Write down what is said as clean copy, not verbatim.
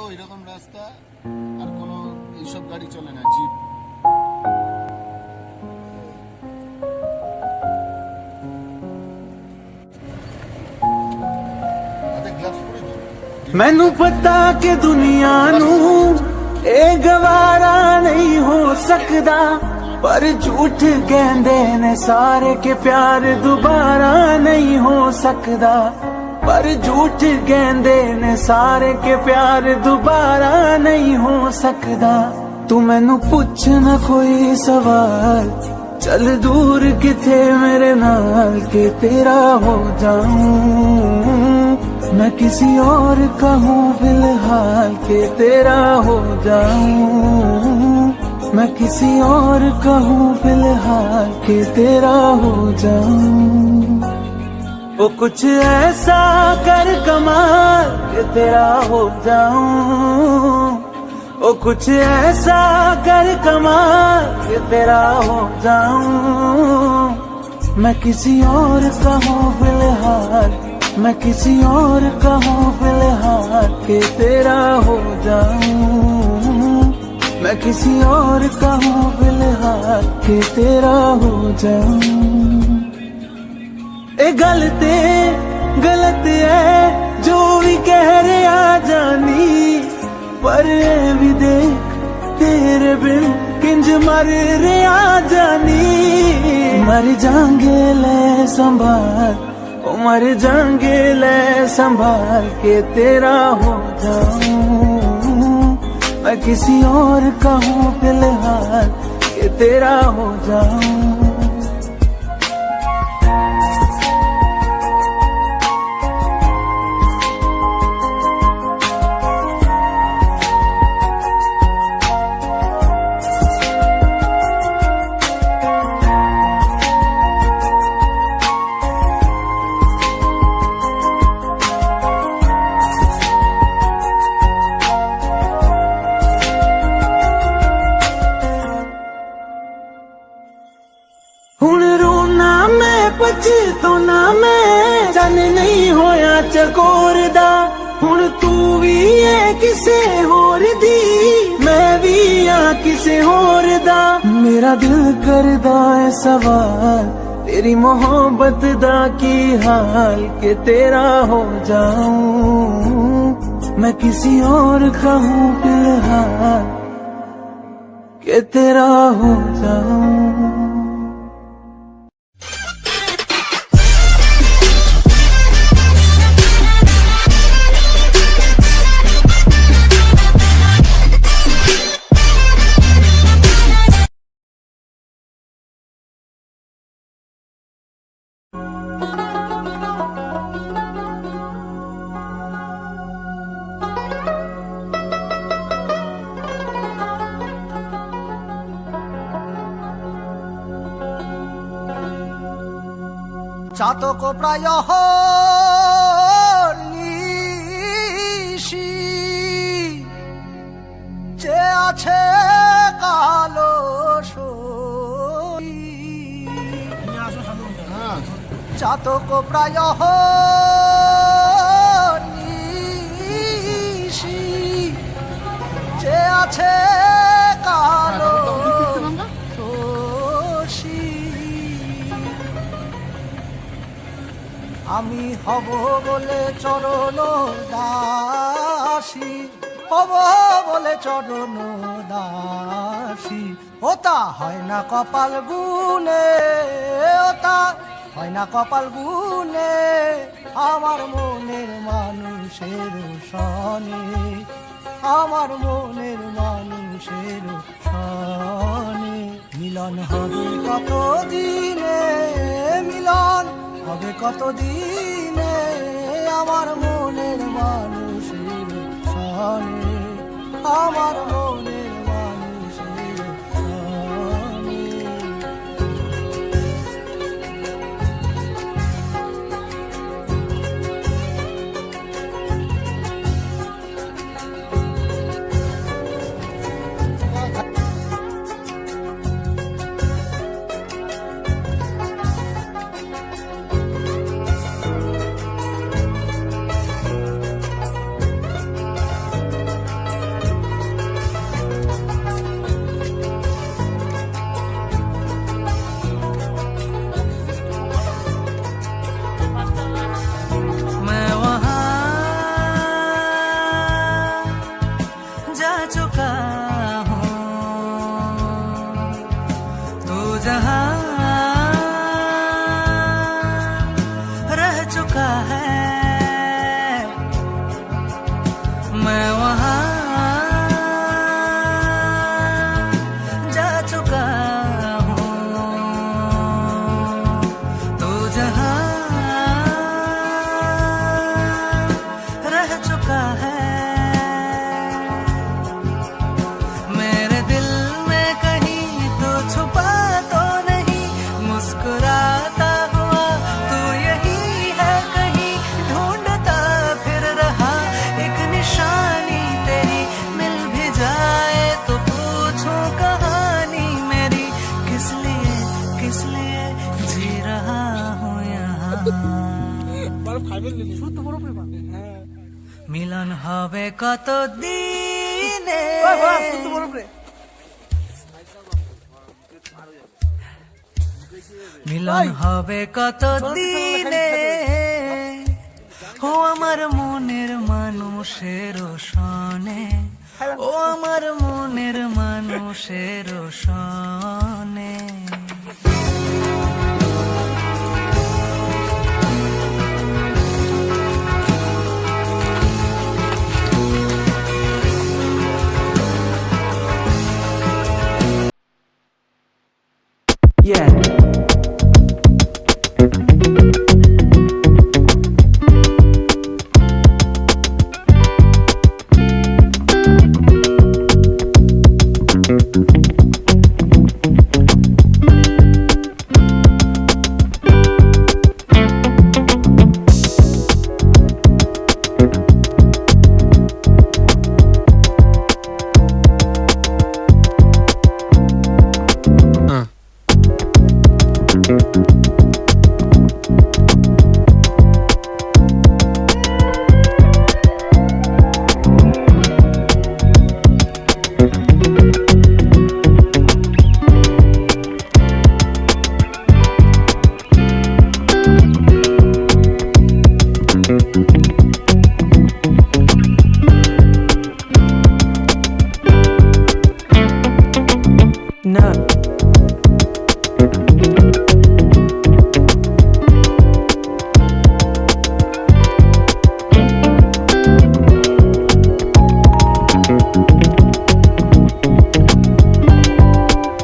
পুরো এরকম রাস্তা, আর কোনো এইসব গাড়ি চলে না, জিপ। मैनू पता कि दुनिया नू ए गवारा नहीं हो सकदा, पर झूठ कहंदे ने सारे के प्यार दोबारा नहीं हो सकदा, पर झूठ कहंदे ने सारे के प्यार दोबारा नहीं हो सकदा। तू मैनू पुछ ना कोई सवाल, चल दूर किथे मेरे नाल के तेरा हो जाऊं। मैं किसी और का हूँ फिलहाल के तेरा हो जाऊं। मैं किसी और का हूँ फिलहाल के तेरा हो जाऊं। वो कुछ ऐसा कर कमाल के तेरा हो जाऊं। वो कुछ ऐसा कर कमाल के तेरा हो जाऊं। मैं किसी और का हूँ फिलहाल, मैं किसी और का हूँ फिलहाल के तेरा हो जाऊं। मैं किसी और का हूँ फिलहाल के तेरा हो जाऊं। ए गलत है जो भी कह रहे आ जानी, पर भी देख तेरे बिन किंज मर रे आ जानी। मर जाएंगे ले संभाल, ओ मर जाएंगे ले संभाल के तेरा हो जाऊं। मैं किसी और का हूँ फिलहाल के तेरा हो जाऊं। हुण रोना मैं पछताना मैं, चन नहीं होया चकोर दा। हुण तू भी है किसे होर दी, मैं भी हाँ किसे होर दा। मेरा दिल करदा है सवाल, तेरी मोहब्बत दा की हाल के तेरा हो जाऊं। मैं किसी और का हूँ फिलहाल के तेरा हो जाऊं। চাতক প্রায় নিশি যে আছে কালো চাতক প্রায় নিশি যে আছে কালো আমি হব বলে চরণ দাসী, হব বলে চরণ দাসী। ওটা হয় না কপাল গুনে, ওটা হয় না কপাল গুনে। আমার মনের মানুষের সনে, আমার মনের মানুষের সনে। মিলন হবে কতদিনে, মিলন হবে কতদিনে। আমার মনের মানুষের সনে, আমার মনের মানুষের সনে। मैं वहाँ जा चुका हूँ, तू जहाँ रह चुका है। मेरे दिल में कहीं तो छुपा तो नहीं, मुस्कुराता हुआ तू यही है कहीं, ढूंढता फिर रहा एक निशानी तेरी, मिल भी जाए तो पूछूं कहानी मेरी, किस लिए जी रहा हूँ यहाँ। মিলন হবে কত দিনে, মিলন হবে কত দিনে, ও আমার মনের মানুষের সনে, ও আমার মনের মানুষের সনে।